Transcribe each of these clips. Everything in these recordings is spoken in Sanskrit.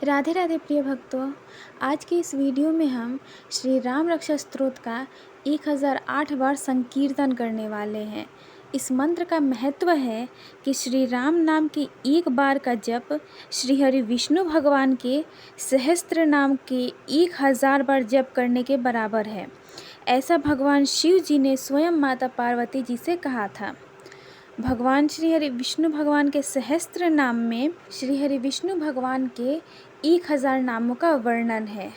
राधे राधे प्रिय भक्तों। आज की इस वीडियो में हम श्री राम रक्षा स्तोत्र का 1008 बार संकीर्तन करने वाले हैं। इस मंत्र का महत्व है कि श्री राम नाम के एक बार का जप श्री हरि विष्णु भगवान के सहस्त्र नाम के 1000 बार जप करने के बराबर है। ऐसा भगवान शिव जी ने स्वयं माता पार्वती जी से कहा था। भगवान श्री हरि विष्णु भगवान के सहस्त्र नाम में श्री हरि विष्णु भगवान के 1000 नामों का वर्णन है।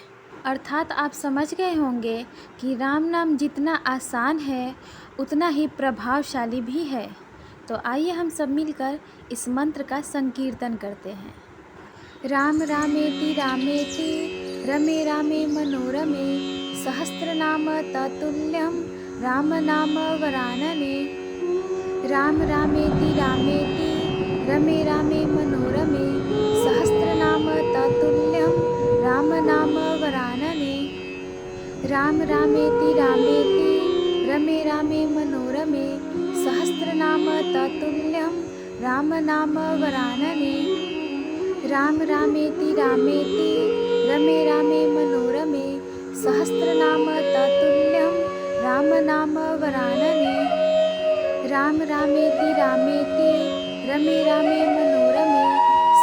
अर्थात आप समझ गए होंगे कि राम नाम जितना आसान है उतना ही प्रभावशाली भी है। तो आइए हम सब मिलकर इस मंत्र का संकीर्तन करते हैं। राम रामेति रामेति रमे रामे मनोरमे सहस्रनाम तत्तुल्यं राम नाम वरानने। राम रामेति रामेति रमे रामे मनोरमे सहस्रनाम तत्तुल्यं राम नाम वरानने। राम रामेति रामेति रमे रामे मनोरमे सहस्रनाम तत्तुल्यं राम नाम वरानने। राम रामेति रामेति रमे रामे मनोरमे सहस्रनाम तत्तुल्यं राम नाम वरानने। राम रामेति रामेति रमे रामे मनोरमे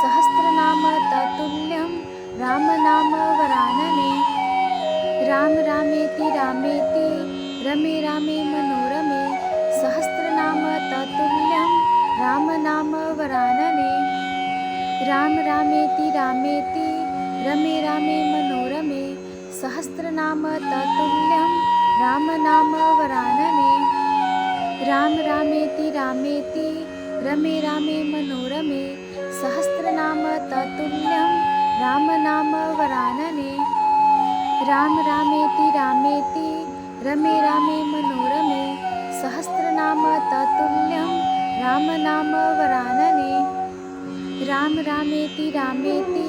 सहस्रनाम तत्तुल्यं राम नाम वरानने। राम रामेति रामेति रमे रामे मनोरमे सहस्रनाम तत्तुल्यं राम नाम वरानने। राम रामेति रामेति रमे रामे मनोरमे सहस्रनाम तत्तुल्यं राम नाम वरानने। राम रामेति रामेति रमे रामे मनोरमे सहस्रनाम तत्तुल्यं राम नाम वरानने। राम रामेति रामेति रमे रामे मनोरमे सहस्रनाम तत्तुल्यं राम नाम वरानने। राम रामेति रामेति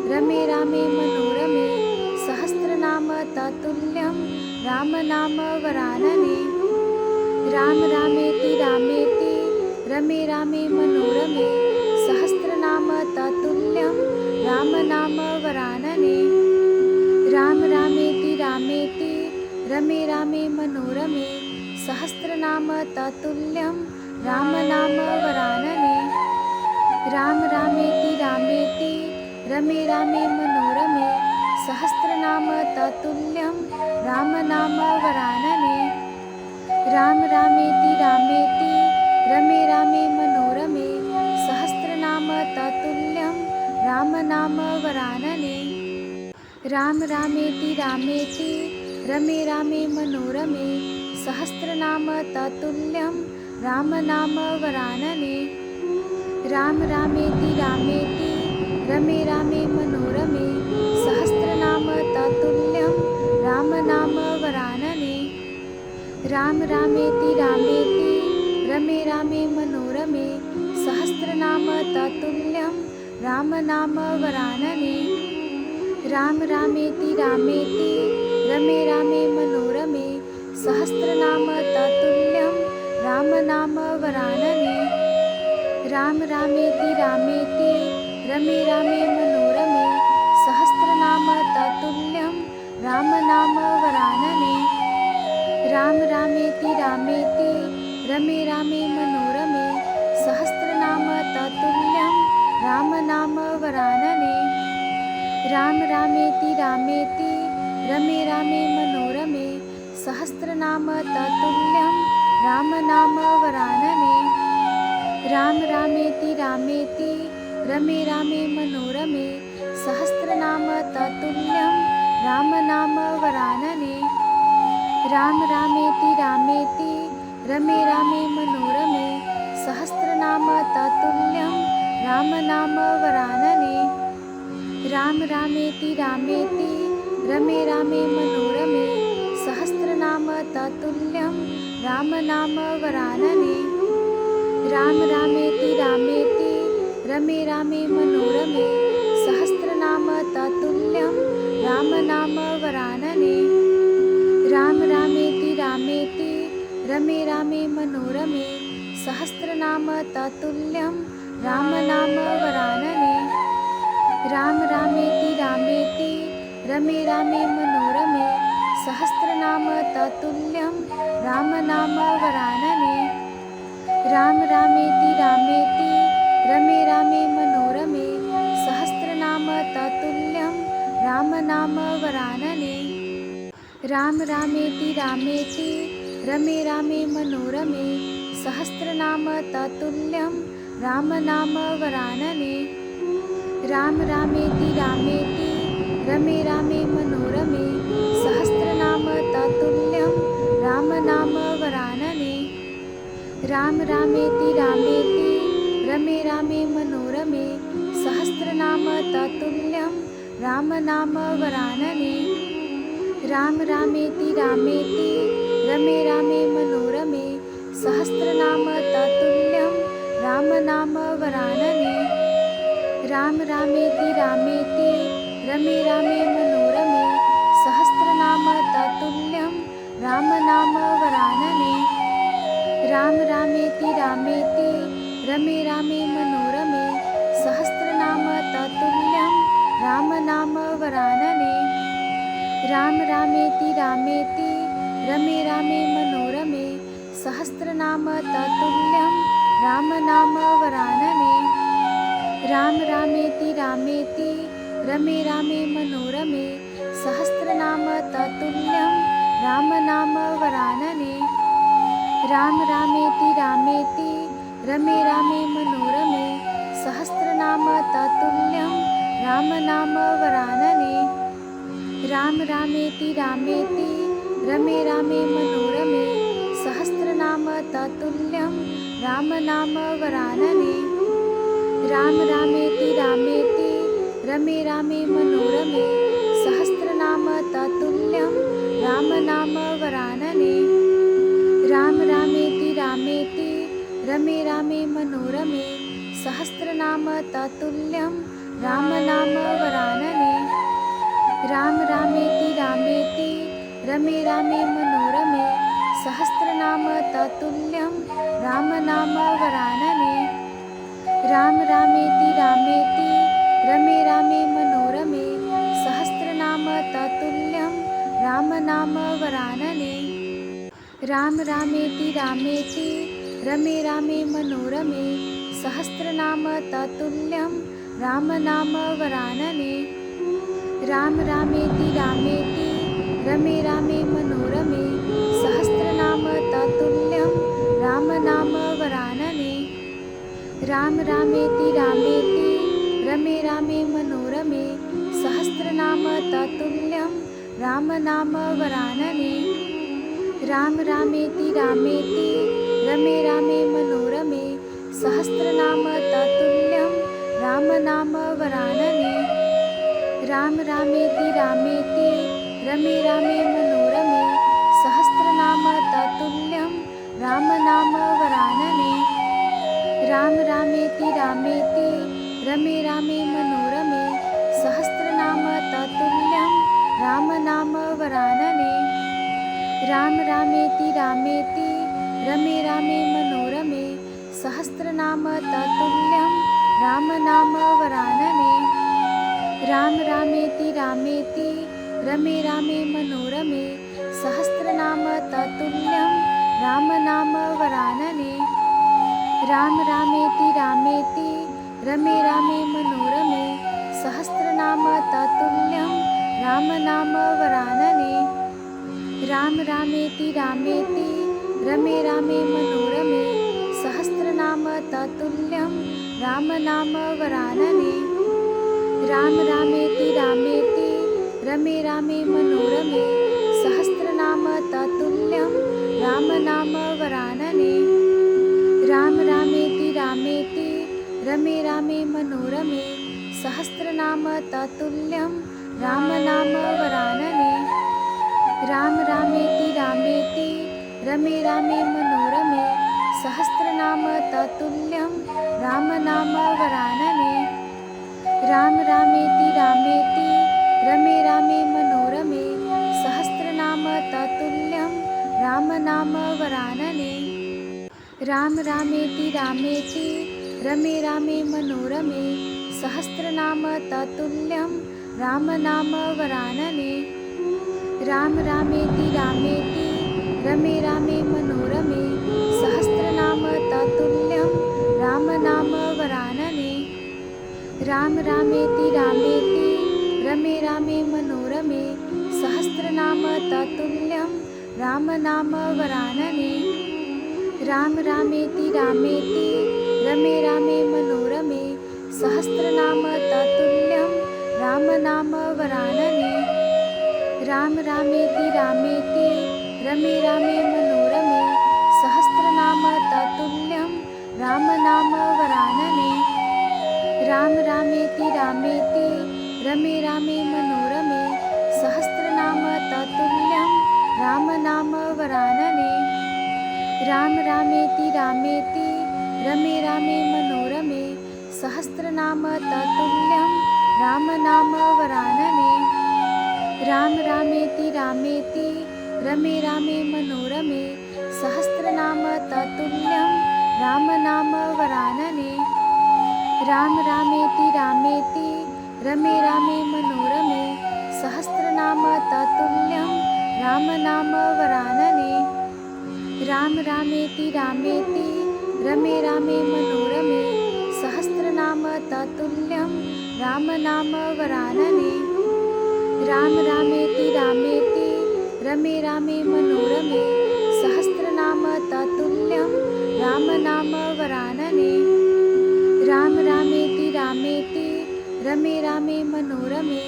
रमे रामे मनोरमे सहस्रनाम तत्तुल्यं राम नाम वरानने। राम रामेति रामेति रमे रामे मनोरमे सहस्रनाम तत्तुल्यं राम नाम वरानने। राम रामेति रामेति रमे रामे मनोरमे सहस्रनाम तत्तुल्यं राम नाम वरानने। राम रामेति रामेति रमे रामे मनोरमे सहस्रनाम तत्तुल्यं राम नाम वरानने। राम रामेति रामेति रमे रामे मनोरमे सहस्रनाम तत्तुल्यं राम नाम वरानने। राम रामेति रामेति रमे रामे मनोरमे सहस्रनाम तत्तुल्यं राम नाम वरानने। राम रामेति रामेति रमे रामे मनोरमे सहस्रनाम तत्तुल्यं राम नाम वरानने। राम रामेति रामेति रमे रामे मनोरमे सहस्रनाम तत्तुल्यं राम नाम वरानने। राम रामेति रामेति रमे रामे मनोरमे सहस्रनाम तत्तुल्यं राम नाम वरानने। राम रामेति रामेति रमे रामे मनोरमे सहस्रनाम तत्तुल्यं राम नाम वरानने। राम रामेति रामेति रमे रामे मनोरमे सहस्रनाम तत्तुल्यं राम नाम वरानने। राम रामेति रामेति रमे रामे मनोरमे सहस्रनाम तत्तुल्यं राम नाम वरानने। राम रामेति रामेति रमे रामे मनोरमे सहस्रनाम तत्तुल्यं राम नाम वरानने। राम रामेति रामेति रमे रामे मनोरमे सहस्रनाम तत्तुल्यं राम नाम वरानने। राम रामेति रामेति रमे रामे मनोरमे सहस्रनाम तत्तुल्यं राम नाम वरानने। राम रामेति रामेति रमे रामे मनोरमे सहस्रनाम तत्तुल्यं राम नाम वरानने। राम रामेति रामेति रमे रामे मनोरमे सहस्रनाम तत्तुल्यं राम नाम वरानने। राम रामेति रामेति रमे रामे मनोरमे सहस्रनाम तत्तुल्यं राम नाम वरानने। राम रामेति रामेति रमे रामे मनोरमे सहस्रनाम तत्तुल्यं राम नाम वरानने। राम रामेति रामेति रमे रामे मनोरमे सहस्रनाम तत्तुल्यं राम नाम वरानने। राम रामेति रामेति रमे रामे मनोरमे सहस्रनाम तत्तुल्यं राम नाम वरानने। राम रामेति रामेति रमे रामे मनोरमे सहस्रनाम तत्तुल्यं राम नाम वरानने। राम रामेति रामेति रमे रामे मनोरमे सहस्रनाम तत्तुल्यं राम नाम वरानने। राम रामेति रामेति रमे रामे मनोरमे सहस्रनाम तत्तुल्यं राम नाम वरानने। राम रामेति रामेति रमे रामे मनोरमे सहस्रनाम तत्तुल्यं राम नाम वरानने। राम रामेति रामेति रमे रामे मनोरमे सहस्रनाम तत्तुल्यं राम नाम वरानने। राम रामेति रामेति रमे रामे मनोरमे सहस्रनाम तत्तुल्यं राम नाम वरानने। राम रामेति रामेति रमे रामे मनोरमे सहस्रनाम तत्तुल्यं राम नाम वरानने। राम रामेति रामेति रमे रामे मनोरमे सहस्रनाम तत्तुल्यं राम नाम वरानने। राम रामेति रामेति रमे रामे मनोरमे सहस्रनाम तत्तुल्यं राम नाम वरानने। राम रामेति रामेति रमे रामे मनोरमे सहस्रनाम तत्तुल्यं राम नाम वरानने। राम रामेति रामेति रमे रामे मनोरमे सहस्रनाम तत्तुल्यं राम नाम वरानने। राम रामेति रामेति रमे रामे मनोरमे सहस्रनाम तत्तुल्यं राम नाम वरानने। राम रामेति रामेति रमे रामे मनोरमे सहस्रनाम तत्तुल्यं राम नाम वरानने। राम रामेति रामेति रमे रामे मनोरमे सहस्रनाम तत्तुल्यं राम नाम वरानने। राम रामेति रामेति रमे रामे मनोरमे सहस्रनाम तत्तुल्यं राम नाम वरानने। राम रामेति रामेति रमे रामे मनोरमे सहस्रनाम तत्तुल्यं राम नाम वरानने। राम रामेति रामेति रमे रामे मनोरमे सहस्रनाम तत्तुल्यं राम नाम वरानने। राम रामेति रामेति रमे रामे मनोरमे सहस्रनाम तत्तुल्यं राम नाम वरानने। राम रामेति रामेति रमे रामे मनोरमे सहस्रनाम तत्तुल्यं राम नाम वरानने। राम रामेति रामेति रमे रामे मनोरमे सहस्रनाम तत्तुल्यं राम नाम वरानने। राम रामेति रामेति रमे रामे मनोरमे सहस्रनाम तत्तुल्यं राम नाम वरानने। राम रामेति रामेति रमे रामे मनोरमे सहस्रनाम तत्तुल्यं राम नाम वरानने। राम रामेति रामेति रमे रामे मनोरमे सहस्रनाम तत्तुल्यं राम नाम वरानने। राम रामेति रामेति रमे रामे मनोरमे सहस्रनाम तत्तुल्यं राम नाम वरानने। राम रामेति रामेति रमे रामे मनोरमे सहस्रनाम तत्तुल्यं राम नाम वरानने। राम रामेति रामेति रमे रामे मनोरमे सहस्रनाम तत्तुल्यं राम नाम वरानने। राम रामेति रामेति रमे रामे मनोरमे सहस्रनाम तत्तुल्यं रामनाम वरानने। राम रामेति रामेति रमे रामे मनोरमे सहस्रनाम तत्तुल्यं रामनाम वरानने। राम रामेति रामेति रमे रामे मनोरमे सहस्रनाम तत्तुल्यं रामनाम वरानने। राम रामेति रामेति रमे रामे मनोरमे सहस्रनाम तत्तुल्यं रामनाम वरानने। राम रामेति रामेति रमे रामे मनोरमे सहस्रनाम तत्तुल्यं रामनाम वरानने। राम रामेति रामेति रमे रामे मनोरमे सहस्रनाम तत्तुल्यं रामनाम वरानने। राम रामेति रामेति रमे रामे मनोरमे सहस्रनाम तत्तुल्यं रामनाम वरानने। राम रामेति रामेति रमे रामे मनोरमे सहस्रनाम तत्तुल्यं रामनाम वरानने। राम रामेति रामेति रमे रामे मनोरमे सहस्रनाम तत्तुल्यं रामनाम वरानने। राम रामेति रामेति रमे रामे मनोरमे सहस्रनाम तत्तुल्यं रामनाम वरानने। राम रामेति रामेति रमे रामे मनोरमे सहस्रनाम तत्तुल्यं रामनाम वरानने। राम रामेति रामेति रमे रामे मनोरमे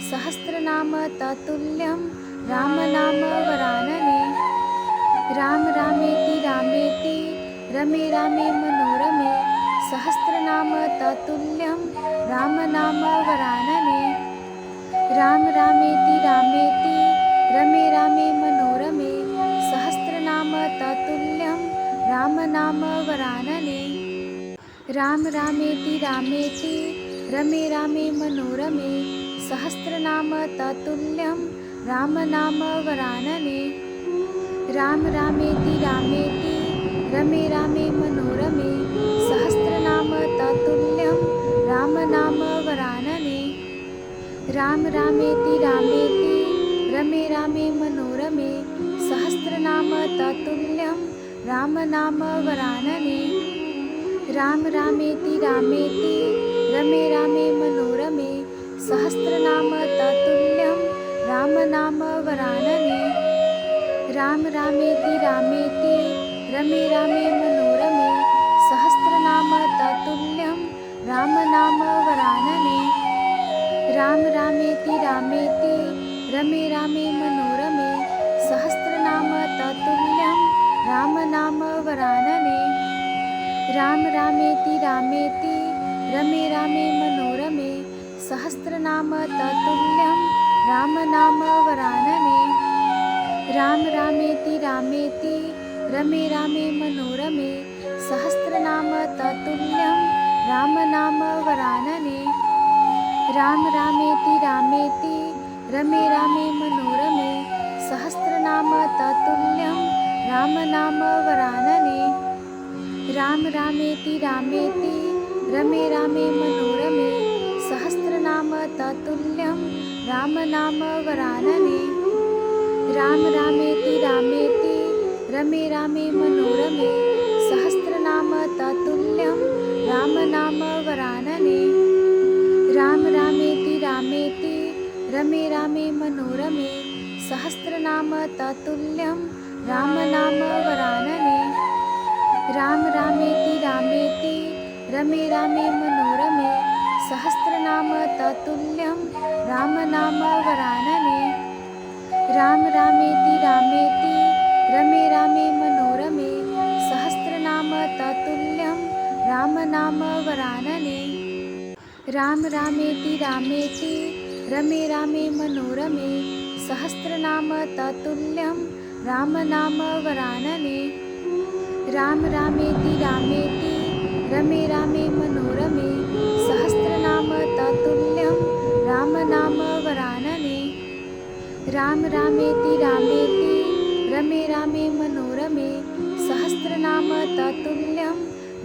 सहस्रनाम तत्तुल्यं रामनाम वरानने। राम रामेति रामेति रमे रामे मनोरमे सहस्रनाम तत्तुल्यं रामनाम वरानने। राम रामेति रामेति रमे रामे मनोरमे सहस्रनाम तत्तुल्यं रामनाम वरानने। राम रामेति रामेति रमे रामे मनोरमे सहस्रनाम तत्तुल्यं रामनाम वरानने। राम रामेति रामेति रमे रामे मनोरमे सहस्रनाम तत्तुल्यं रामनाम वरानने। राम रामेति रामेति रमे रामे मनोरमे सहस्रनाम तत्तुल्यं रामनाम वरानने। राम रामेति रामेति रमे रामे मनोरमे सहस्रनाम तत्तुल्यं रामनाम वरानने। राम रामेति रामेति रमे रामे मनोरमे सहस्रनाम तत्तुल्यं रामनाम वरानने। राम रामेति रामेति रमे रामे मनोरमे सहस्रनाम तत्तुल्यं रामनाम वरानने। राम रामेति रामेति रमे रामे मनोरमे सहस्रनाम तत्तुल्यं रामनाम वरानने। राम रामेति रामेति रमे रामे मनोरमे सहस्रनाम तत्तुल्यं रामनाम वरानने। राम रामेति रामेति रमे रामे मनोरमे सहस्रनाम तत्तुल्यं रामनाम वरानने। राम रामेति रामेति रमे रामे मनोरमे सहस्रनाम तत्तुल्यं रामनाम वरानने। राम रामेति रामेति रमे रामे मनोरमे सहस्रनाम तत्तुल्यं रामनाम वरानने। राम रामेति रामेति रमे रामे मनोरमे सहस्रनाम तत्तुल्यं रामनाम वरानने। राम रामेति रामेति रमे रामे मनोरमे सहस्रनाम तत्तुल्यं रामनाम वरानने। राम रामेति रामेति रमे रामे मनोरमे सहस्रनाम तत्तुल्यं रामनाम वरानने। राम रामेति रामेति रमे रामे मनोरमे सहस्रनाम तत्तुल्यं रामनाम वरानने। राम रामेति रामेति रमे रामे मनोरमे सहस्रनाम तत्तुल्यं रामनाम वरानने। राम रामेति रामेति रमे रामे मनोरमे सहस्रनाम तत्तुल्यं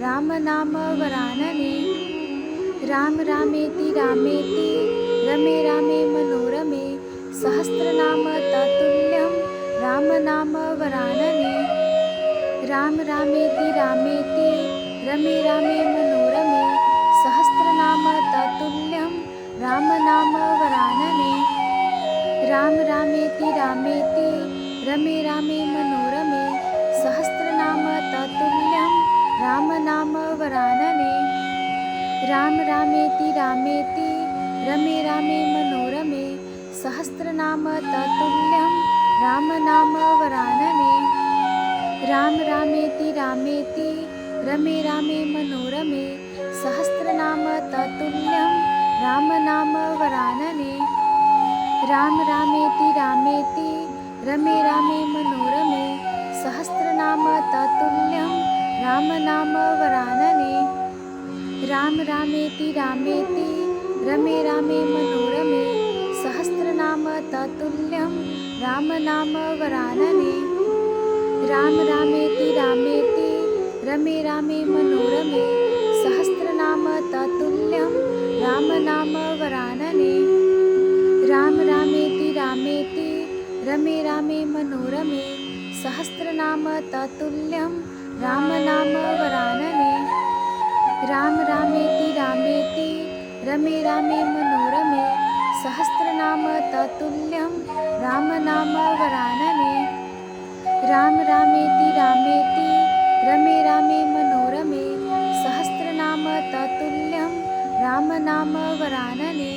रामनाम वरानने। राम रामेति रामेति रमे रामे मनोरमे सहस्रनाम तत्तुल्यं राम नाम वरानने। राम रामेति रामेति रमे रामे मनोरमे सहस्रनाम तत्तुल्यं राम नाम वरानने। राम रामेति रामेति रमे रामे मनोरमे सहस्रनाम तत्तुल्यं राम नाम वरानने। राम रामेति रामेति रमे रामे मनोरमे सहस्रनाम तत्तुल्यं राम नाम वरानने। राम रामेति रामेति रमे रामे मनोरमे सहस्रनाम तत्तुल्यं राम नाम वरानने। राम रामेति रामेति रमे रामे मनोरमे सहस्रनाम तत्तुल्यं राम नाम वरानने। राम रामेति रामेति रमे रामे मनोरमे सहस्रनाम तत्तुल्यं राम नाम वरानने। राम रामेति रामेति रमे रामे मनोरमे सहस्रनाम तत्तुल्यं राम नाम वरानने। राम रामेति रामेति रमे रामे मनोरमे सहस्रनाम तत्तुल्यं राम नाम वरानने। राम रामेति रामेति रमे रामे मनोरमे सहस्रनाम तत्तुल्यं राम नाम वरानने। राम रामेति रामेति रमे रामे मनोरमे सहस्रनाम तत्तुल्यं राम नाम वरानने।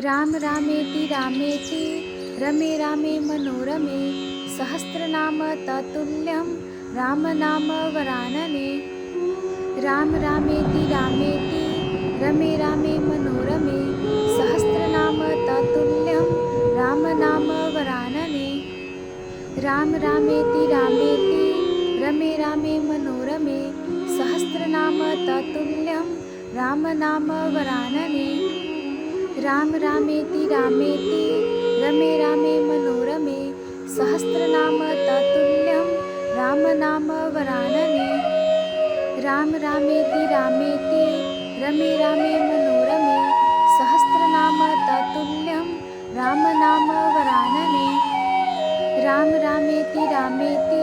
राम रामेति रामेति रमे रामे मनोरमे सहस्रनाम तत्तुल्यं राम नाम वरानने। राम रामेति रामेति रमे रामे मनोरमे सहस्रनाम तत्तुल्यं राम नाम वरानने। राम रामेति रामेति रमे रामे मनोरमे सहस्रनाम तत्तुल्यं राम नाम वरानने। राम रामेति रामेति रमे रामे मनोरमे सहस्रनाम तत्तुल्यं राम नाम वरानने। राम रामेति रामेति रमे रामे मनोरमे सहस्रनाम तत्तुल्यं राम नाम वरानने। राम रामेति रामेति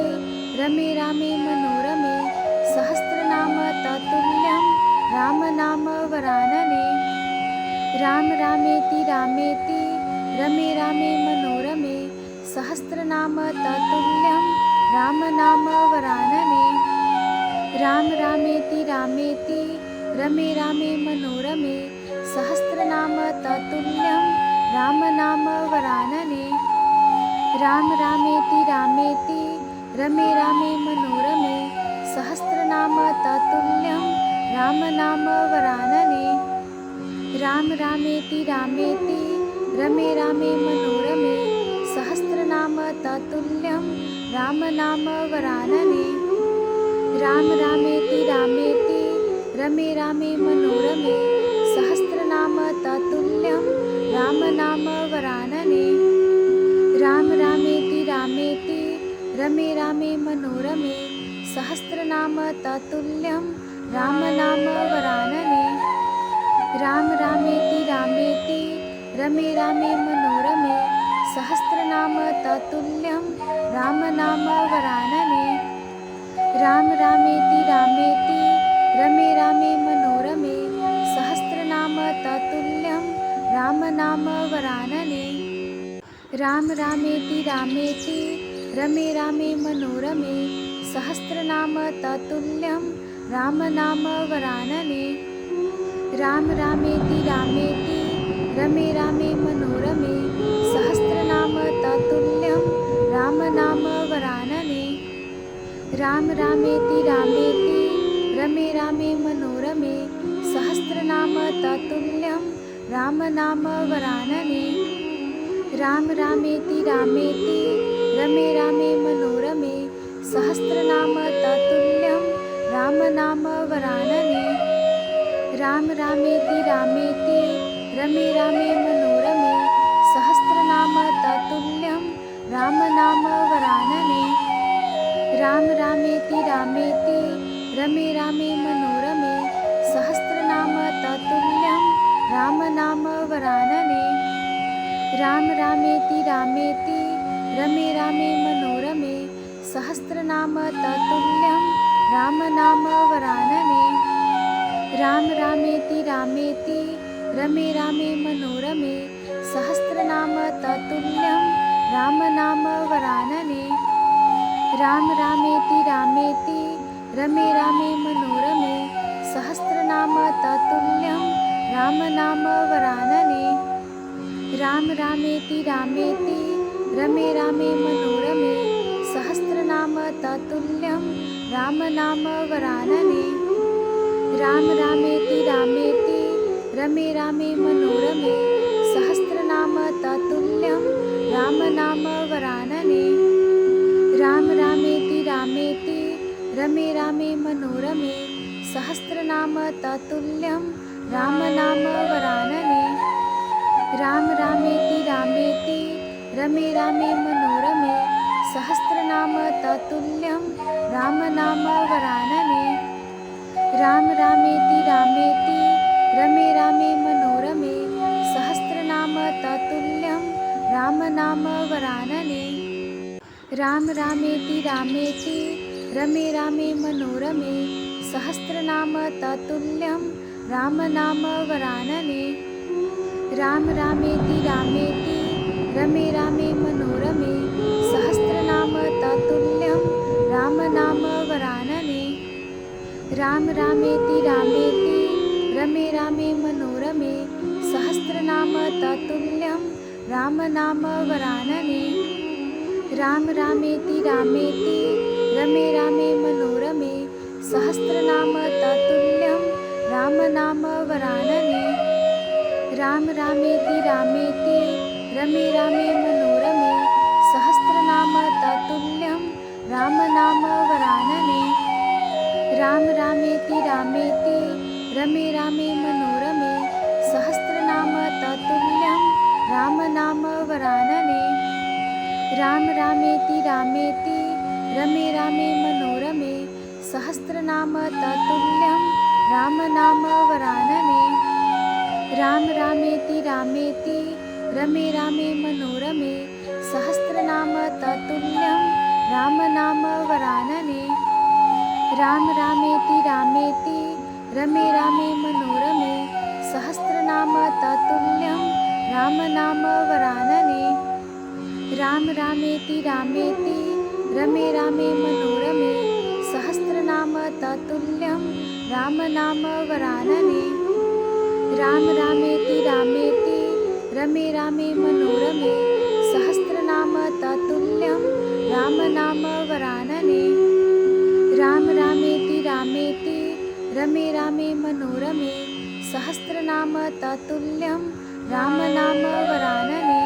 रमे रामे मनोरमे सहस्रनाम तत्तुल्यं राम नाम वरानने। राम रामेति रामेति रमे रामे मनोरमे सहस्रनाम तत्तुल्यं राम नाम वरानने। राम रामेति रामेति रमे रामे मनोरमे सहस्रनाम तत्तुल्यं राम नाम वरानने। राम रामेति रामेति रमे रामे मनोरमे सहस्रनाम तत्तुल्यं राम नाम वरानने। राम रामेति रामेति रमे रामे मनोरमे सहस्रनाम तत्तुल्यं राम नाम वरानने। राम रामेति रामेति रमे रामे मनोरमे सहस्रनाम तत्तुल्यं राम नाम वरानने। राम रामेति रामेति रमे रामे मनोरमे सहस्रनाम तत्तुल्यं राम नाम वरानने। राम रामेति रामेति रमे रामे मनोरमे सहस्रनाम तत्तुल्यं राम नाम वरानने। राम रामेति रामेति रमे रामे मनोरमे सहस्रनाम तत्तुल्यं राम नाम वरानने। राम रामेति रामेति रमे रामे मनोरमे सहस्रनाम तत्तुल्यं राम नाम वरानने। राम रामेति रामेति रमे रामे मनोरमे सहस्रनाम तत्तुल्यं राम नाम वरानने। राम रामेति रामेति रमे रामे मनोरमे सहस्रनाम तत्तुल्यं राम नाम वरानने। राम रामेति रामेति रमे रामे मनोरमे सहस्रनाम तत्तुल्यं राम नाम वरानने। राम रामेति रामेति रमे रामे मनोरमे सहस्रनाम तत्तुल्यं राम नाम वरानने। राम रामेति रामेति रमे रामे मनोरमे सहस्रनाम तत्तुल्यं रामनाम वरानने। राम रामेति रामेति रमे रामे मनोरमे सहस्रनाम तत्तुल्यं रामनाम वरानने। राम रामेति रामेति रमे रामे मनोरमे सहस्रनाम तत्तुल्यं रामनाम वरानने। राम रामेति रामेति रमे रामे मनोरमे सहस्रनाम तत्तुल्यं रामनाम वरानने। राम रामेति रामेति रमे रामे मनोरमे सहस्रनाम तत्तुल्यं रामनाम वरानने। राम रामेति रामेति रमे रामे मनोरमे सहस्रनाम तत्तुल्यं रामनाम वरानने। राम रामेति रामेति रमे रामे मनोरमे सहस्रनाम तत्तुल्यं रामनाम वरानने। राम रामेति रामेति रमे रामे मनोरमे सहस्रनाम तत्तुल्यं रामनाम वरानने। राम रामेति रामेति रमे रामे मनोरमे सहस्रनाम तत्तुल्यं रामनाम वरानने। राम रामेति रामेति रमे रामे मनोरमे सहस्रनाम तत्तुल्यं रामनाम वरानने। राम रामेति रामेति रमे रामे मनोरमे सहस्रनाम तत्तुल्यं रामनाम वरानने। राम रामेति रामेति रमे रामे मनोरमे सहस्रनाम तत्तुल्यं रामनाम वरानने। राम रामेति रामेति रमे रामे मनोरमे सहस्रनाम तत्तुल्यं रामनाम वरानने। राम रामेति रामेति रमे रामे मनोरमे सहस्रनाम तत्तुल्यं रामनाम वरानने। राम रामेति रामेति रमे रामे मनोरमे सहस्रनाम तत्तुल्यं रामनाम वरानने। राम रामेति रामेति रमे रामे मनोरमे सहस्रनाम तत्तुल्यं रामनाम वरानने। राम रामेति रामेति रमे रामे मनोरमे सहस्रनाम तत्तुल्यं रामनाम वरानने। राम रामेति रामेति रमे रामे मनोरमे सहस्रनाम तत्तुल्यं रामनाम वरानने। राम रामेति रामेति रमे रामे मनोरमे सहस्रनाम तत्तुल्यं रामनाम वरानने। राम रामेति रामेति रमे रामे मनोरमे सहस्रनाम तत्तुल्यं रामनाम वरानने। राम रामेति रामेति रमे रामे मनोरमे सहस्रनाम तत्तुल्यं रामनाम वरानने।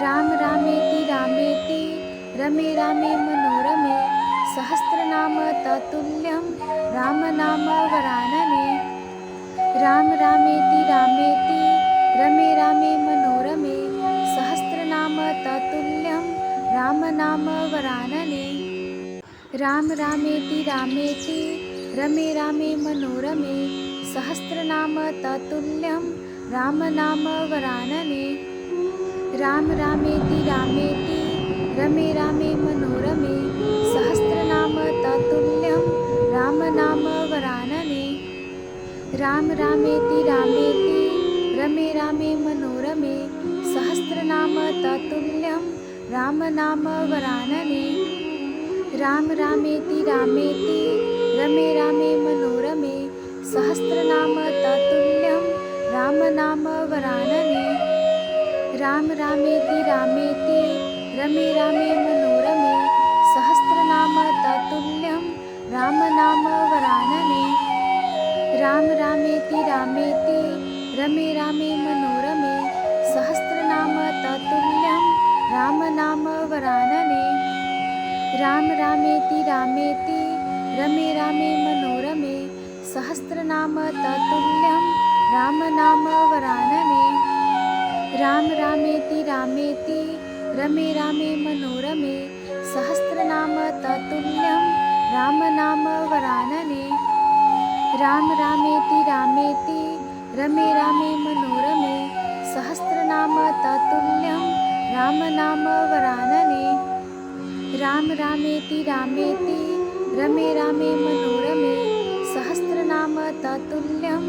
राम रामेति रामेति रमे रामे मनोरमे सहस्रनाम तत्तुल्यं रामनाम वरानने। राम रामेति रामेति रमे रामे मनोरमे सहस्रनाम तत्तुल्यं रामनाम वरानने। राम रामेति रामेति रमे रामे मनोरमे सहस्रनाम तत्तुल्यं रामनाम वरानने। राम रामेति रामेति रमे रामे मनोरमे सहस्रनाम तत्तुल्यं रामनाम वरानने। राम रामेति रामेति रमे रामे मनोरमे सहस्रनाम तत्तुल्यं रामनाम वरानने। राम रामेति रामेति रमे रामे मनोरमे सहस्रनाम तत्तुल्यं रामनाम वरानने। राम रामेति रामेति रमे रामे मनोरमे सहस्रनाम तत्तुल्यं रामनाम वरानने। राम रामेति रामेति रमे रामे मनोरमे सहस्रनाम तत्तुल्यं रामनाम वरानने। राम रामेति रामेति रमे रामे मनोरमे सहस्रनाम तत्तुल्यं रामनाम वरानने। राम रामेति रामेति रमे रामे मनोरमे सहस्रनाम तत्तुल्यं रामनाम वरानने। राम रामेति रामेति रमे रामे मनोरमे सहस्रनाम तत्तुल्यं राम नाम वरानने। राम रामेति रामेति रमे रामे मनोरमे सहस्रनाम तत्तुल्यं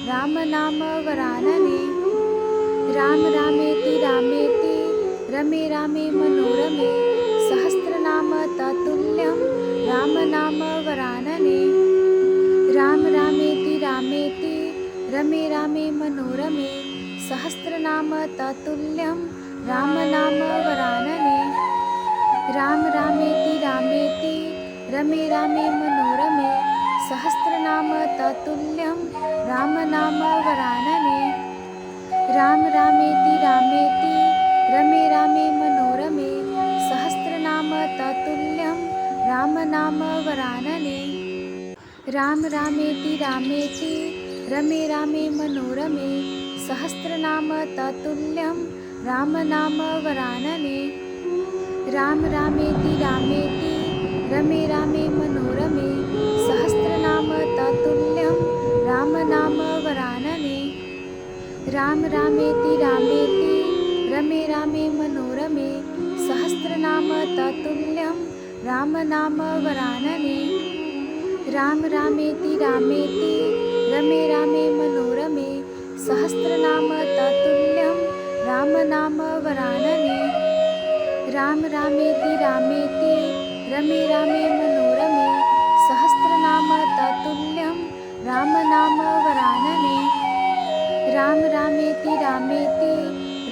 राम नाम वरानने। राम रामेति रामेति रमे रामे मनोरमे सहस्रनाम तत्तुल्यं राम नाम वरानने। राम रामेति रामेति रमे रामे मनोरमे सहस्रनाम तत्तुल्यं राम नाम वरानने। राम रामेति रामेति रमे रामे मनोरमे सहस्रनाम तत्तुल्यं राम नाम वरानने। राम रामेति रामेति रमे रामे मनोरमे सहस्रनाम तत्तुल्यं राम नाम वरानने। राम रामेति रामेति रमे रामे मनोरमे सहस्रनाम तत्तुल्यं राम नाम वरानने। राम रामेति रामेति रमे रामे मनोरमे सहस्रनाम तत्तुल्यं राम नाम वरानने। राम रामेति रामेति रमे रामे मनोरमे सहस्रनाम तत्तुल्यं राम नाम वरानने। राम रामेति रामेति रमे रामे मनोरमे सहस्रनाम तत्तुल्यं राम नाम वरानने। राम रामेति रामेति रमे रामे मनोरमे सहस्रनाम तत्तुल्यं राम नाम वरानने। राम रामेति रामेति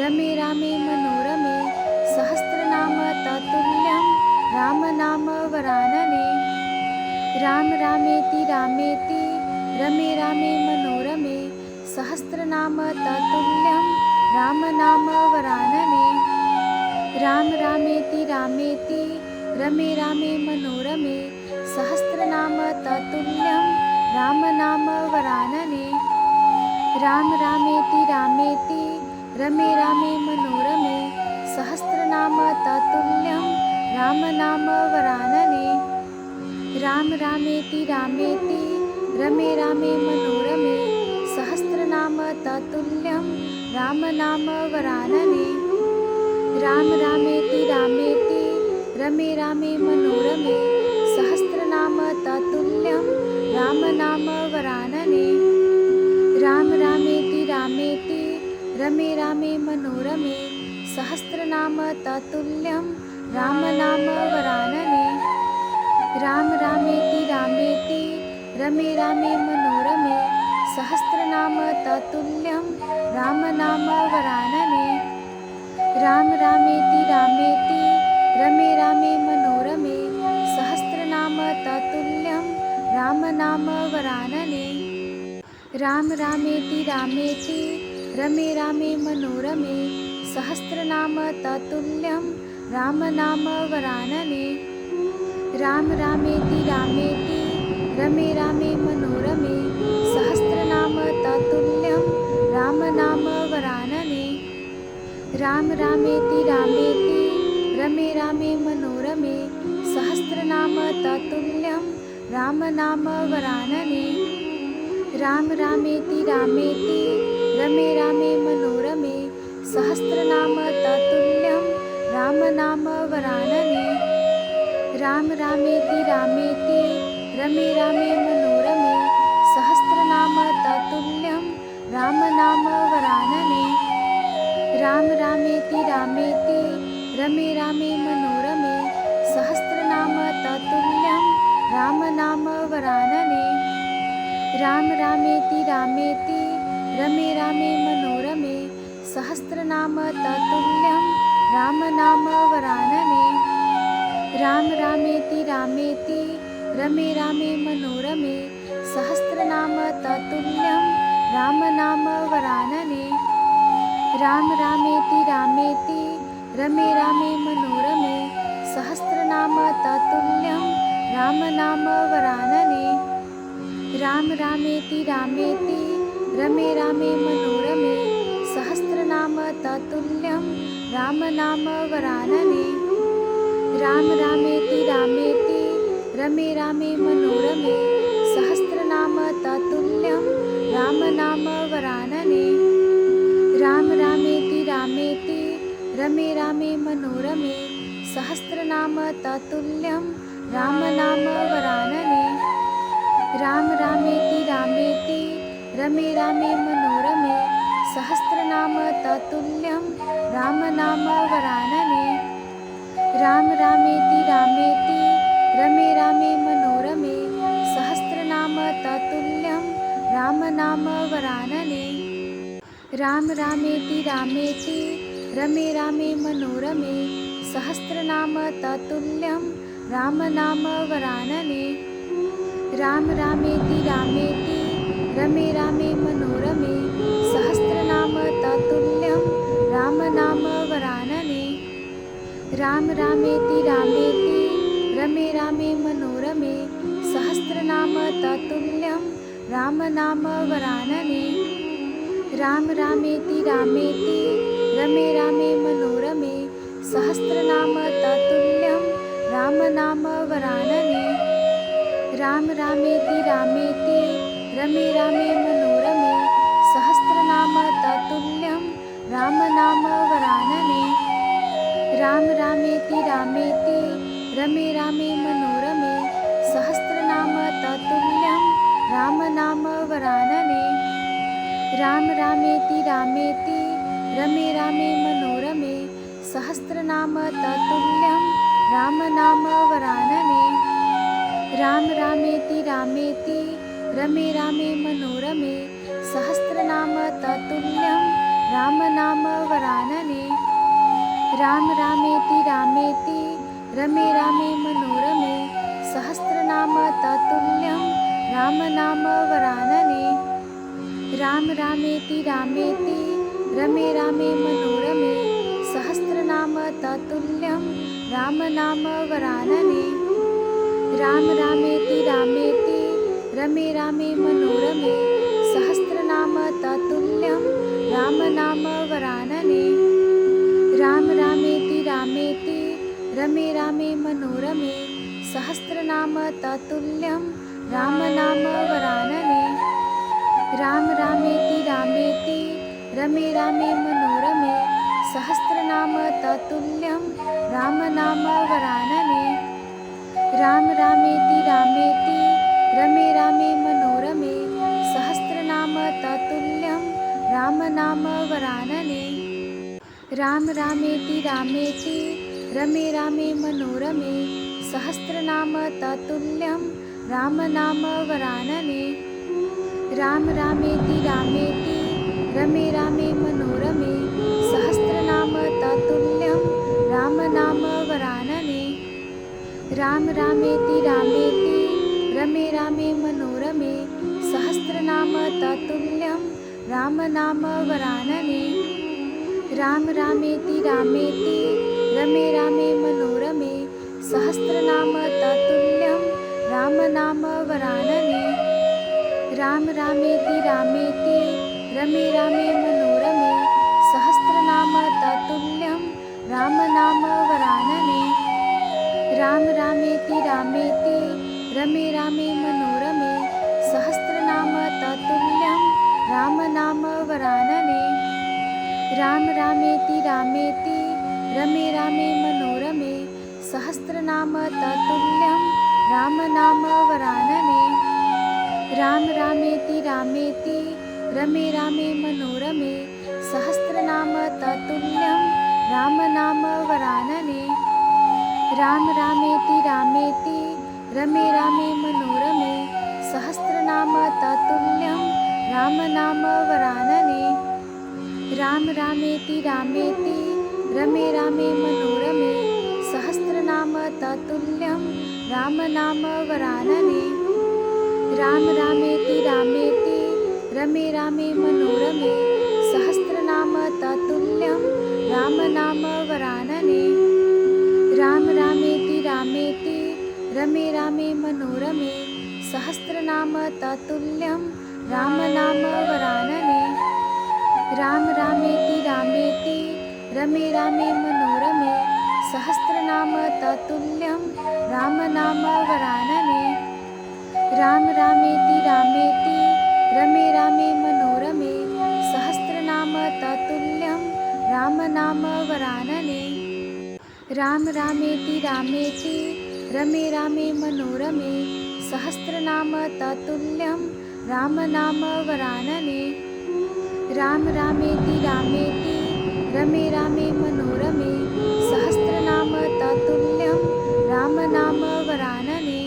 रमे रामे मनोरमे सहस्रनाम तत्तुल्यं राम नाम वरानने। राम रामेति रामेति रमे रामे मनोरमे सहस्रनाम तत्तुल्यं राम नाम वरानने। राम रामेति रामेति रमे रामे मनोरमे सहस्रनाम तत्तुल्यं राम नाम वरानने। राम रामेति रामेति रमे रामे मनोरमे सहस्रनाम तत्तुल्यं राम नाम वरानने। राम रामेति रामेति रमे रामे मनोरमे सहस्रनाम तत्तुल्यं राम नाम वरानने। राम रामेति रामेति रमे रामे मनोरमे सहस्रनाम तत्तुल्यं राम नाम वरानने। राम रामेति रामेति रमे रामे मनोरमे सहस्रनाम तत्तुल्यं राम नाम वरानने। राम रामेति रामेति रमे रामे मनोरमे सहस्रनाम तत्तुल्यं राम नाम वरानने। राम रामेति रामेति रमे रामे मनोरमे सहस्रनाम तत्तुल्यं राम नाम वरानने। राम रामेति रामेति रमे रामे मनोरमे सहस्रनाम तत्तुल्यं राम नाम वरानने। राम रामेति रामेति रमे रामे मनोरमे सहस्रनाम तत्तुल्यं राम नाम वरानने। राम रामेति रामेति रमे रामे मनोरमे सहस्रनाम तत्तुल्यं राम नाम वरानने। राम रामेति रामेति रमे रामे मनोरमे सहस्रनाम तत्तुल्यं राम नाम वरानने। राम रामेति रामेति रमे रामे मनोरमे सहस्रनाम तत्तुल्यं राम नाम वरानने। राम रामेति रामेति रमे रामे मनोरमे सहस्रनाम तत्तुल्यं राम नाम वरानने। राम रामेति रामेति रमे रामे मनोरमे सहस्रनाम तत्तुल्यं राम नाम वरानने। राम रामेति रामेति रमे रामे मनोरमे सहस्रनाम तत्तुल्यं राम नाम वरानने। राम रामेति रामेति रमे रामे मनोरमे सहस्रनाम तत्तुल्यं राम नाम वरानने। राम रामेति रामेति रमे रामे मनोरमे सहस्रनाम तत्तुल्यं राम नाम वरानने। राम रामेति रामेति रमे रामे मनोरमे सहस्रनाम ततुल्यं रामनाम वरानने। राम रामेति रामेति रमे रामे मनोरमे सहस्रनाम ततुल्यं रामनाम वरानने। राम रामेति रामेति रमे रामे मनोरमे सहस्रनाम ततुल्यं रामनाम वरानने। राम रामेति रामेति रमे रामे मनोरमे सहस्रनाम ततुल्यं रामनाम वरानने। राम रामेति रामेति रमे रामे मनोरमे सहस्रनाम ततुल्यं रामनाम वरानने। राम रामेति रामेति रमे रामे मनोरमे सहस्रनाम ततुल्यं रामनाम वरानने। राम रामेति रामेति रमे रामे मनोरमे सहस्रनाम ततुल्यं रामनाम वरानने। राम रामेति रामेति रमे रामे मनोरमे सहस्रनाम ततुल्यं रामनाम वरानने। राम रामेति रामेति रमे रामे मनोरमे सहस्रनाम ततुल्यं रामनाम वरानने। राम रामेति रामेति रमे रामे मनोरमे सहस्रनाम ततुल्यं रामनाम वरानने। राम रामेति रामेति रमे रामे मनोरमे सहस्रनाम ततुल्यं रामनाम वरानने। राम रामेति रामेति रमे रामे मनोरमे सहस्रनाम ततुल्यं रामनाम वरानने। राम रामेति रामेति रमे रामे मनोरमे सहस्रनाम ततुल्यं रामनाम वरानने। राम रामेति रामेति रमे रामे मनोरमे सहस्रनाम ततुल्यं रामनाम वरानने। राम रामेति रामेति रमे रामे मनोरमे सहस्रनाम ततुल्यं रामनाम वरानने। राम रामेति रामेति रमे रामे मनोरमे सहस्रनाम ततुल्यं रामनाम वरानने। राम रामेति रामेति रमे रामे मनोरमे सहस्रनाम ततुल्यं रामनाम वरानने। राम रामेति रामेति रमे रामे मनोरमे सहस्रनाम ततुल्यं रामनाम वरानने। राम रामेति रामेति रमे रामे मनोरमे सहस्रनाम ततुल्यं रामनाम वरानने। राम रामेति रामेति रमे रामे मनोरमे सहस्रनाम ततुल्यं रामनाम वरानने। राम रामेति रामेति रमे रामे मनोरमे सहस्रनाम ततुल्यं रामनाम वरानने। राम रामेति रामेति रमे रामे मनोरमे सहस्रनाम ततुल्यं रामनाम वरानने। राम रामेति रामेति रमे रामे मनोरमे सहस्रनाम ततुल्यं रामनाम वरानने। राम रामेति रामेति रमे रामे मनोरमे सहस्रनाम ततुल्यं रामनाम वरानने। राम रामेति रामेति रमे रामे मनोरमे सहस्रनाम ततुल्यं रामनाम वरानने। राम रामेति रामेति रमे रामे मनोरमे सहस्रनाम ततुल्यं रामनाम वरानने। राम रामेति रामेति रमे रामे मनोरमे सहस्रनाम ततुल्यं रामनाम वरानने। राम रामेति रामेति रमे रामे मनोरमे सहस्रनाम ततुल्यं रामनाम वरानने। राम रामेति रामेति रमे रामे मनोरमे सहस्रनाम ततुल्यं रामनाम वरानने। राम रामेति रामेति रमे रामे मनोरमे सहस्रनाम ततुल्यं रामनाम वरानने। राम रामेति रामेति रमे रामे मनोरमे सहस्रनाम ततुल्यं रामनाम वरानने। राम रामेति रामेति रमे रामे मनोरमे सहस्रनाम तत्तुल्यं रामनाम वरानने। राम रामेति रामेति रमे रामे मनोरमे सहस्रनाम तत्तुल्यं रामनाम वरानने। राम रामेति रामेति रमे रामे मनोरमे सहस्रनाम तत्तुल्यं रामनाम वरानने।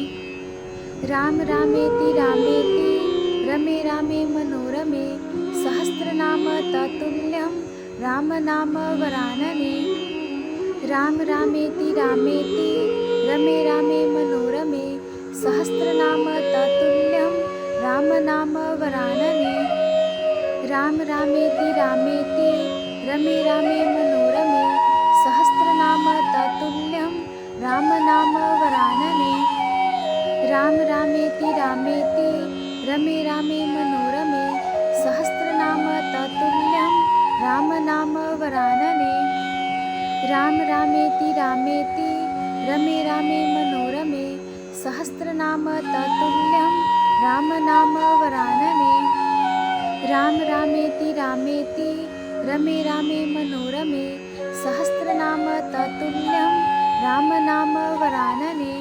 राम रामेति रामेति रमे रामे मनोरमे सहस्रनाम तत्तुल्यं रामनाम वरानने। राम रामेति रामेति रमे रामे मनोरमे सहस्रनाम तत्तुल्यं रामनाम वरानने। राम रामेति रामेति रमे रामे मनोरमे सहस्रनाम तत्तुल्यं रामनाम वरानने। राम रामेति रामेति रमे रामे मनोरमे सहस्रनाम तत्तुल्यं रामनाम वरानने। राम रामेति रामेति रमे रामे मनोरमे सहस्रनाम तत्तुल्यं रामनाम वरानने। राम रामेति रामेति रमे रामे मनोरमे सहस्रनाम तत्तुल्यं रामनाम वरानने।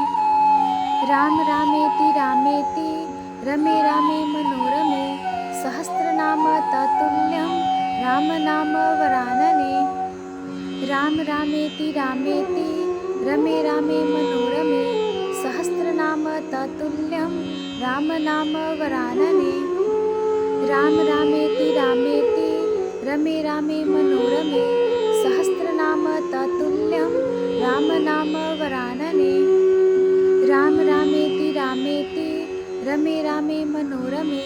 राम रामेति रामेति रमे रामे मनोरमे सहस्रनाम तत्तुल्यं रामनाम वरानने। राम रामेति रामेति रमे रामे मनोरमे सहस्रनाम तत्तुल्यं रामनाम वरानने। राम रामेति रामेति रमे रामे मनोरमे सहस्रनाम तत्तुल्यं रामनाम वरानने। राम रामेति रामेति रमे रामे मनोरमे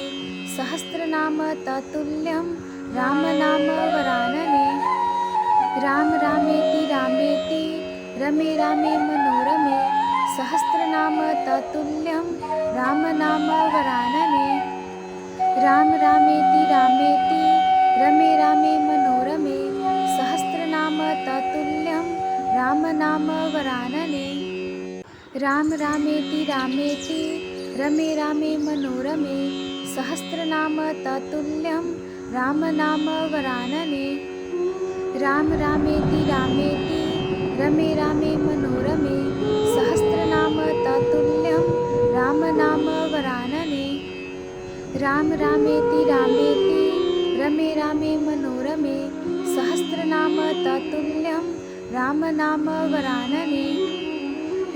सहस्रनाम तत्तुल्यं रामनाम वरानने। राम रामेति रामेति रमे रामे मनोरमे सहस्रनाम तत्तुल्यं रामनाम वरानने। राम रामेति रामेति रमे रामे मनोरमे सहस्रनाम तत्तुल्यं रामनाम वरानने। राम रामेति रामेति रमे रामे मनोरमे सहस्रनाम तत्तुल्यं रामनाम वरानने। राम रामेति रामेति रमे रामे मनोरमे सहस्रनाम तत्तुल्यं रामनाम वरानने। राम रामेति रामेति रमे रामे मनोरमे सहस्रनाम तत्तुल्यं रामनाम वरानने।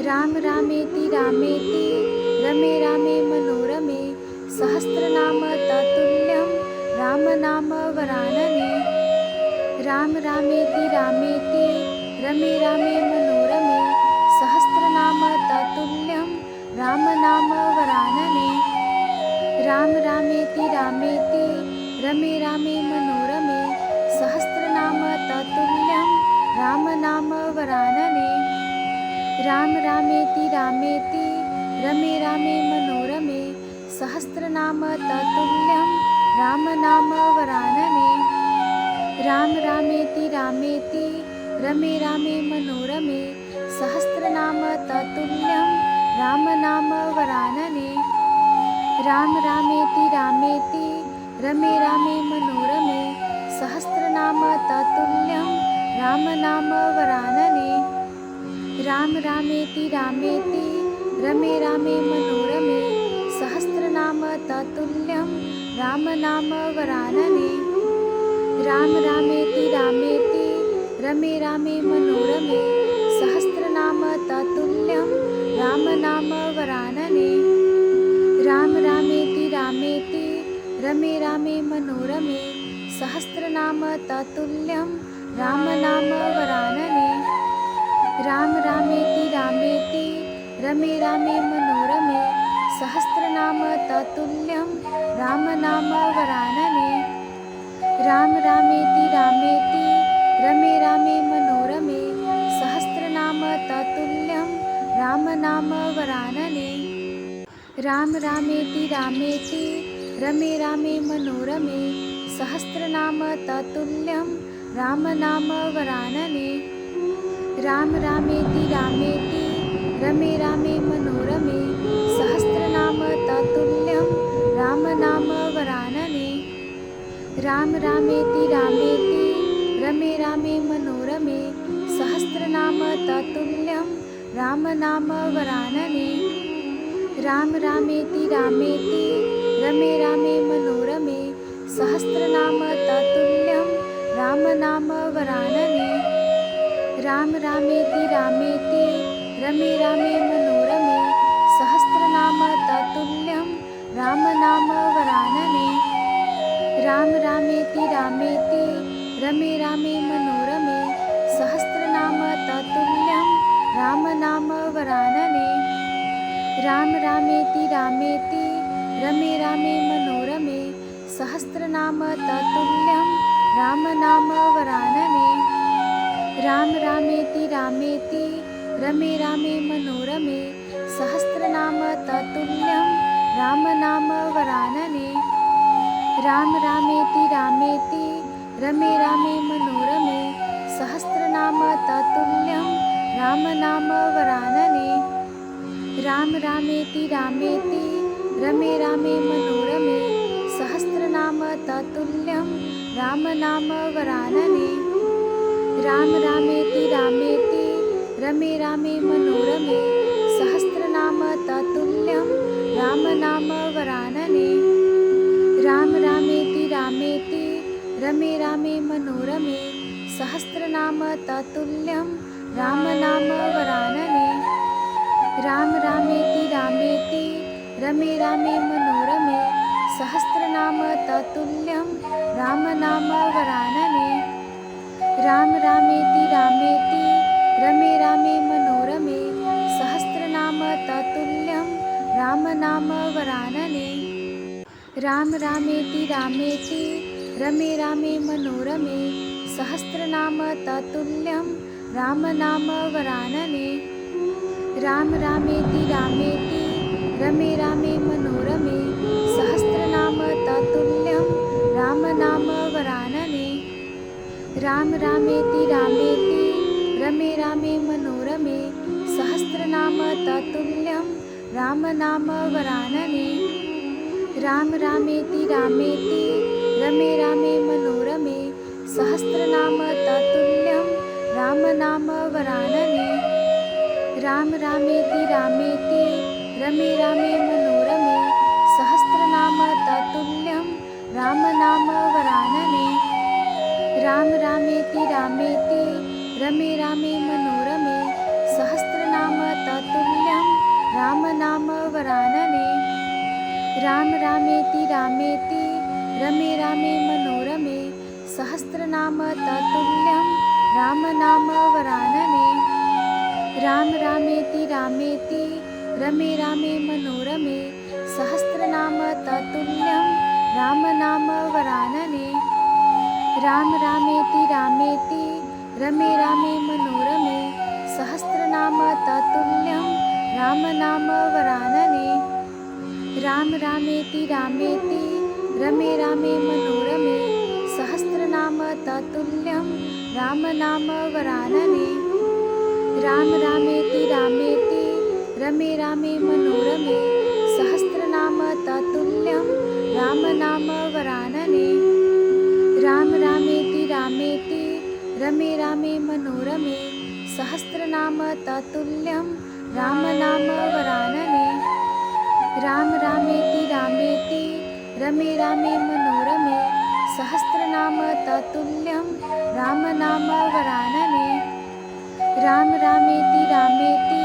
राम रामेति रामेति रमे रामे मनोरमे सहस्रनाम तत्तुल्यं रामनाम वरानने। राम रामेति रामेति रमे रामे मनोरमे सहस्रनाम तत्तुल्यं रामनाम वरानने। राम रामेति रामेति रमे रामे मनोरमे सहस्रनाम तत्तुल्यं रामनाम वरानने। राम रामेति रामेति रमे रामे मनोरमे सहस्रनाम तत्तुल्यं रामनाम वरानने। राम रामेति रामेति रमे रामे मनोरमे सहस्रनाम तत्तुल्यं रामनाम वरानने। राम रामेति रामेति रमे रामे मनोरमे सहस्रनाम तत्तुल्यं रामनाम वरानने। राम रामेति रामेति रमे रामे मनोरमे सहस्रनाम तत्तुल्यं रामनाम वरानने। राम रामेति रामेति रमे रामे मनोरमे सहस्रनाम तत्तुल्यं रामनाम वरानने। राम रामेति रामेति रमे रामे मनोरमे सहस्रनाम तत्तुल्यं रामनाम वरानने। राम रामेति रामेति रमे रामे मनोरमे सहस्रनाम तत्तुल्यं रामनाम वरानने। राम रामेति रामेति रमे रामे मनोरमे सहस्रनाम तत्तुल्यं रामनाम वरानने। राम रामेति रामेति रमे रामे मनोरमे सहस्रनाम तत्तुल्यं रामनाम वरानने। राम रामेति रामेति रमे रामे मनोरमे सहस्रनाम तत्तुल्यं रामनाम वरानने। राम रामेति रामेति रमे रामे मनोरमे सहस्रनाम तत्तुल्यं राम नाम वरानने। राम रामेति रामेति रमे रामे मनोरमे सहस्रनाम तत्तुल्यं राम नाम वरानने। राम रामेति रामेति रमे रामे मनोरमे सहस्रनाम तत्तुल्यं राम नाम वरानने। राम रामेति रामेति रमे रामे मनोरमे सहस्रनाम तत्तुल्यं राम नाम वरानने। राम रामेति रामेति रमे रामे मनोरमे सहस्रनाम तत्तुल्यं राम नाम वरानने। राम रामेति रामेति रमे रामे मनोरमे सहस्रनाम तत्तुल्यं राम नाम वरानने। राम रामेति रामेति रमे रामे मनोरमे सहस्रनाम तत्तुल्यं राम नाम वरानने। राम रामेति रामेति रमे रामे मनोरमे सहस्रनाम तत्तुल्यं राम नाम वरानने। राम रामेति रामेति रमे रामे मनोरमे सहस्रनाम तत्तुल्यं राम नाम वरानने। राम रामेति रामेति रमे रामे मनोरमे सहस्रनाम तत्तुल्यं राम नाम वरानने। राम रामेति रामेति रमे रामे मनोरमे सहस्रनाम तत्तुल्यं राम नाम वरानने। राम रामेति रामेति रमे रामे मनोरमे सहस्रनाम तत्तुल्यं राम नाम वरानने। राम रामेति रामेति रमे रामे मनोरमे सहस्रनाम तत्तुल्यं राम नाम वरानने। राम रामेति रामेति रमे रामे मनोरमे सहस्रनाम तत्तुल्यं राम नाम वरानने। राम रामेति रामेति रमे रामे मनोरमे सहस्रनाम तत्तुल्यं राम नाम वरानने। राम रामेति रामेति रमे रामे मनोरमे सहस्रनाम तत्तुल्यं राम नाम वरानने। राम रामेति रामेति रमे रामे मनोरमे सहस्रनाम तत्तुल्यं राम नाम वरानने। राम रामेति रामेति रमे रामे मनोरमे सहस्रनाम तत्तुल्यं राम नाम वरानने। राम रामेति रामेति रमे रामे मनोरमे सहस्रनाम तत्तुल्यं राम नाम वरानने। राम रामेति रामेति रमे रामे मनोरमे सहस्रनाम तत्तुल्यं राम नाम वरानने। राम रामेति रामेति रमे रामे मनोरमे सहस्रनाम तत्तुल्यं राम नाम वरानने। राम रामेति रामेति रमे रामे मनोरमे सहस्रनाम तत्तुल्यं राम नाम वरानने। राम रामेति रामेति रमे रामे मनोरमे सहस्रनाम तत्तुल्यं राम नाम वरानने। राम रामेति रामेति रमे रामे मनोरमे सहस्रनाम तत्तुल्यं राम नाम वरानने। राम रामेति रामेति रमे रामे मनोरमे सहस्रनाम तत्तुल्यं राम नाम वरानने। राम रामेति रामेति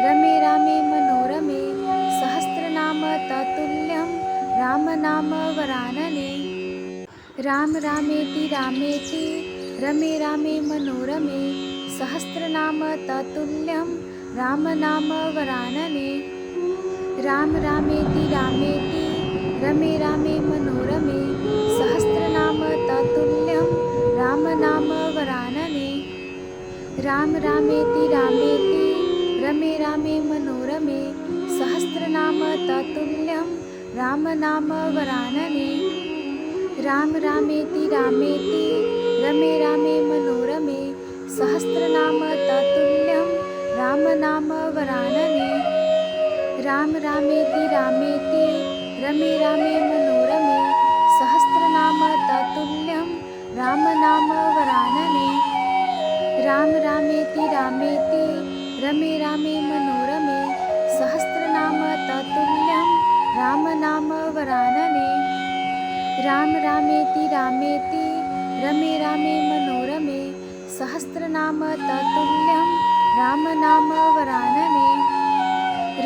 रमे रामे मनोरमे सहस्रनाम तत्तुल्यं राम नाम वरानने। राम रामेति रामेति रमे रामे मनोरमे सहस्रनाम तत्तुल्यं राम नाम वरानने। राम रामेति रामेति रमे रामे मनोरमे सहस्रनाम तत्तुल्यं राम नाम वरानने। राम रामेति रामेति रमे रामे मनोरमे सहस्रनाम तत्तुल्यं राम नाम वरानने। राम रामेति रामेति रमे रामे मनोरमे सहस्रनाम तत्तुल्यं राम नाम वरानने। राम रामेति रामेति रमे रामे मनोरमे सहस्रनाम ततुल्यं रामनाम वरानने। राम रामेति रामेति रमे रामे मनोरमे सहस्रनाम ततुल्यं रामनाम वरानने। राम रामेति रामेति रमे रामे मनोरमे सहस्रनाम ततुल्यं रामनाम वरानने।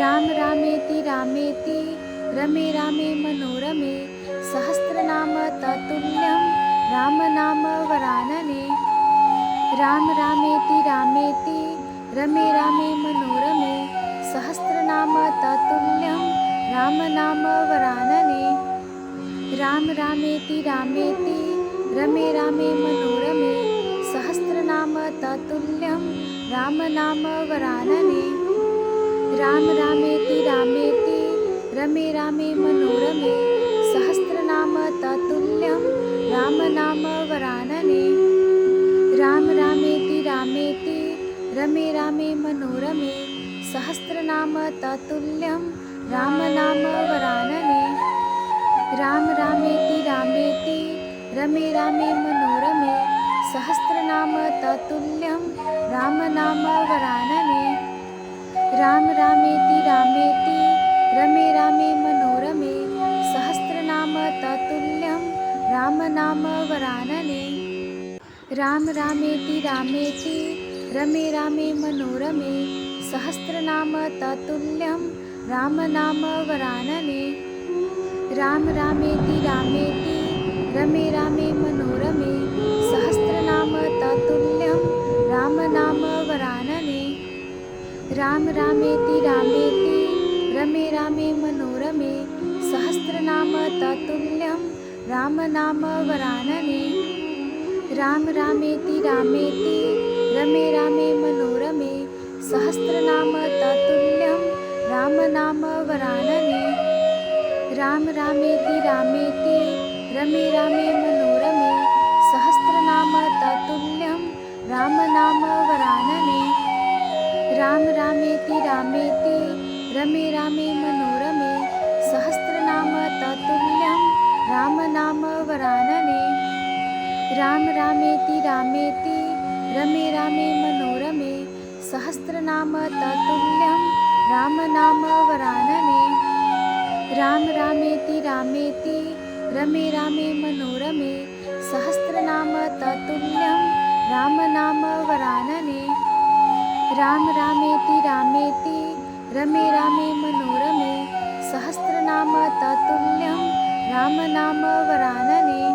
राम रामेति रामेति रमे रामे मनोरमे सहस्रनाम ततुल्यं रामनाम वरानने। राम रामेति रामेति रमे रामे मनोरमे सहस्रनाम ततुल्यं रामनाम वरानने। राम रामेति रामेति रमे रामे मनोरमे सहस्रनाम ततुल्यं रामनाम वरानने। राम रामेति रामेति रमे रामे मनोरमे सहस्रनाम ततुल्यं रामनाम वरानने। राम रामेति रामेति रमे रामे मनोरमे सहस्रनाम ततुल्यं रामनाम वरानने। राम रामेति रामेति रमे रामे मनोरमे सहस्रनाम ततुल्यं रामनाम वरानने। राम रामेति रामेति रमे रामे मनोरमे सहस्रनाम ततुल्यं रामनाम वरानने। राम रामेति रामेति रमे रामे मनोरमे सहस्रनाम ततुल्यं रामनाम वरानने। राम रामेति रामेति रमे रामे मनोरमे सहस्रनाम ततुल्यं रामनाम वरानने। राम रामेति रामेति रमे रामे मनोरमे सहस्रनाम ततुल्यं रामनाम वरानने। राम रामेति रामेति रमे रामे मनोरमे सहस्रनाम ततुल्यं रामनाम वरानने। राम रामेति रामेति रमे रामे मनोरमे सहस्रनाम ततुल्यं रामनाम वरानने। राम रामेति रामेति रमे रामे मनोरमे सहस्रनाम ततुल्यं रामनाम वरानने। राम रामेति रामेति रमे रामे मनोरमे सहस्रनाम ततुल्यं रामनाम वरानने। राम रामेति रामेति रमे रामे मनोरमे सहस्रनाम ततुल्यं रामनाम वरानने। राम रामेति रामेति रमे रामे मनोरमे सहस्रनाम ततुल्यं रामनाम वरानने।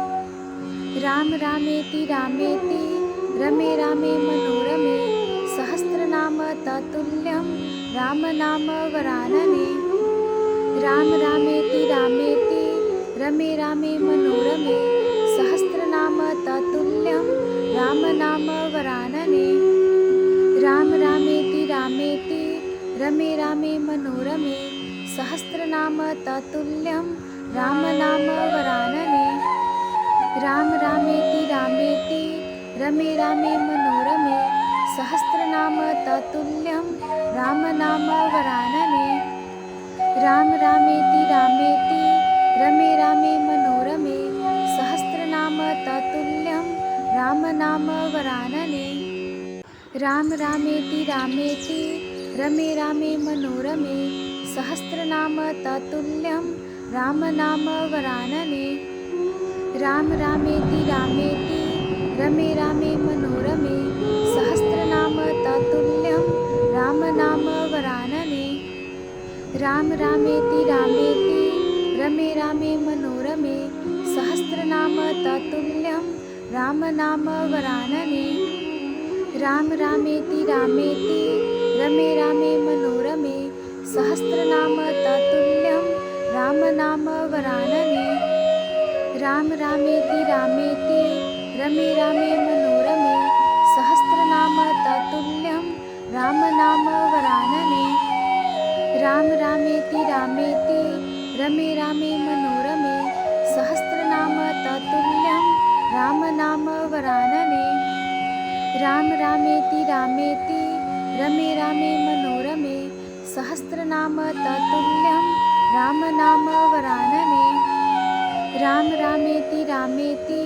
राम रामेति रामेति रमे रामे मनोरमे सहस्रनाम ततुल्यं रामनाम वरानने। राम रामेति रामेति रमे रामे मनोरमे सहस्रनाम ततुल्यं रामनाम वरानने। राम रामेति रामेति रमे रामे मनोरमे सहस्रनाम ततुल्यं रामनाम वरानने। राम रामेति रामेति रमे रामे मनोरमे सहस्रनाम ततुल्यं रामनाम वरानने। राम रामेति रामेति रमे रामे मनोरमे सहस्रनाम ततुल्यं रामनाम वरानने। राम रामेति रामेति रमे रामे मनोरमे सहस्रनाम ततुल्यं रामनाम वरानने। राम रामेति रामेति रमे रामे मनोरमे सहस्रनाम ततुल्यं रामनाम वरानने। राम रामेति रामेति रमे रामे मनोरमे सहस्रनाम ततुल्यं रामनाम वरानने। राम रामेति रामेति रमे रामे मनोरमे सहस्रनाम ततुल्यं रामनाम वरानने। राम रामेति रामेति रमे रामे मनोरमे सहस्रनाम ततुल्यं रामनाम वरानने। राम रामेति रामेति रमे रामे मनोरमे सहस्रनाम ततुल्यं रामनाम वरानने। राम रामेति रामेति रमे रामे मनोरमे सहस्रनाम ततुल्यं रामनाम वरानने। राम रामेति रामेति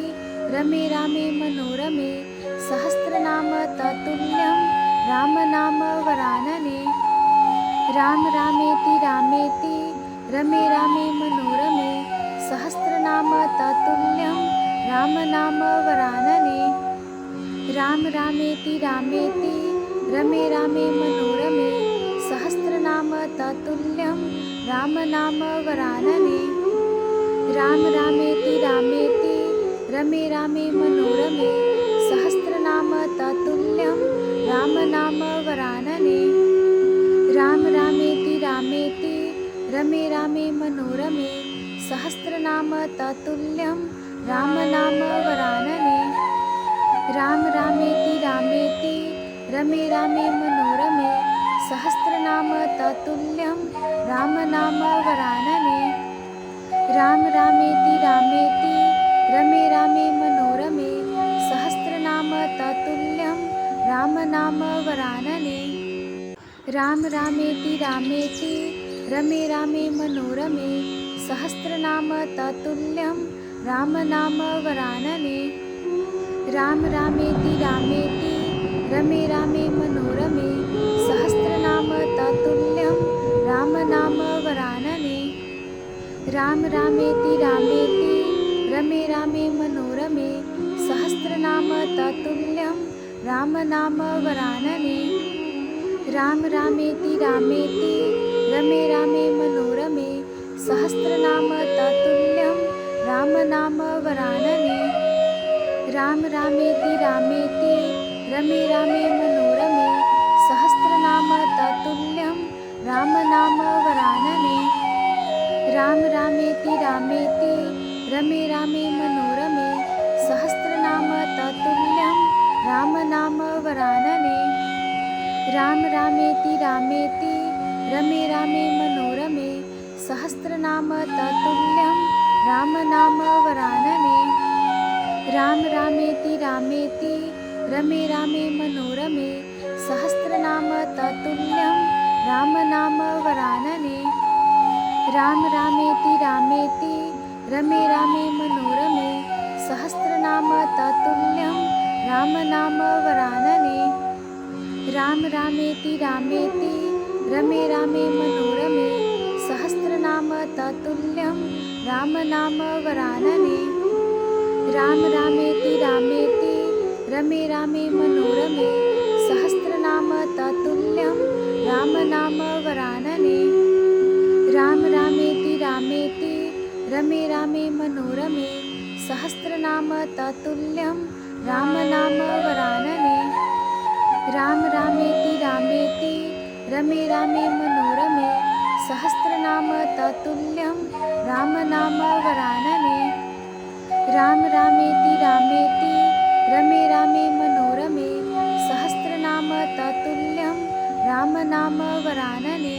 रमे रामे मनोरमे सहस्रनाम तत्तुल्यं रामनाम वरानने। राम रामेति रामेति रमे रामे मनोरमे सहस्रनाम तत्तुल्यं रामनाम वरानने। राम रामेति रामेति रमे रामे मनोरमे सहस्रनाम तत्तुल्यं रामनाम वरानने। राम रामेति रामेति रमे रामे मनोरमे सहस्रनाम तत्तुल्यं रामनाम वरानने। राम रामेति रामेति रमे रामे मनोरमे सहस्रनाम तत्तुल्यं रामनाम वरानने। राम रामेति रामेति रमे रामे मनोरमे सहस्रनाम तत्तुल्यं रामनाम वरानने। राम रामेति रामेति रमे रामे मनोरमे सहस्रनाम तत्तुल्यं रामनाम वरानने। राम रामेति रामेति रमे रामे मनोरमे सहस्रनाम तत्तुल्यं रामनाम वरानने। राम रामेति रामेति रमे रामे मनोरमे सहस्रनाम तत्तुल्यं रामनाम वरानने। राम रामेति रामेति रमे रामे मनोरमे सहस्रनाम तत्तुल्यं रामनाम वरानने। राम रामेति रामेति रमे रामे मनोरमे सहस्रनाम तत्तुल्यं रामनाम वरानने। राम रामेति रामेति रमे रामे मनोरमे सहस्रनाम तत्तुल्यं रामनाम वरानने। राम रामेति रामेति रमे रामे मनोरमे सहस्रनाम तत्तुल्यं रामनाम वरानने। राम रामेति रामेति रमे रामे मनोरमे सहस्रनाम तत्तुल्यं रामनाम वरानने। राम रामेति रामेति रमे रामे मनोरमे सहस्रनाम तत्तुल्यं रामनाम वरानने। राम रामेति रामेति रमे रामे मनोरमे सहस्रनाम तत्तुल्यं रामनाम वरानने। राम रामेति रामेति रमे रामे मनोरमे सहस्रनाम तत्तुल्यं रामनाम वरानने। राम रामेति रामेति रमे रामे मनोरमे सहस्रनाम तत्तुल्यं रामनाम वरानने। राम रामेति रामेति रमे रामे मनोरमे सहस्रनाम तत्तुल्यं रामनाम वरानने। राम रामेति रामेति रमे रामे मनोरमे सहस्रनाम तत्तुल्यं रामनाम वरानने। राम रामेति रामेति रमे रामे मनोरमे सहस्रनाम तत्तुल्यं रामनाम वरानने।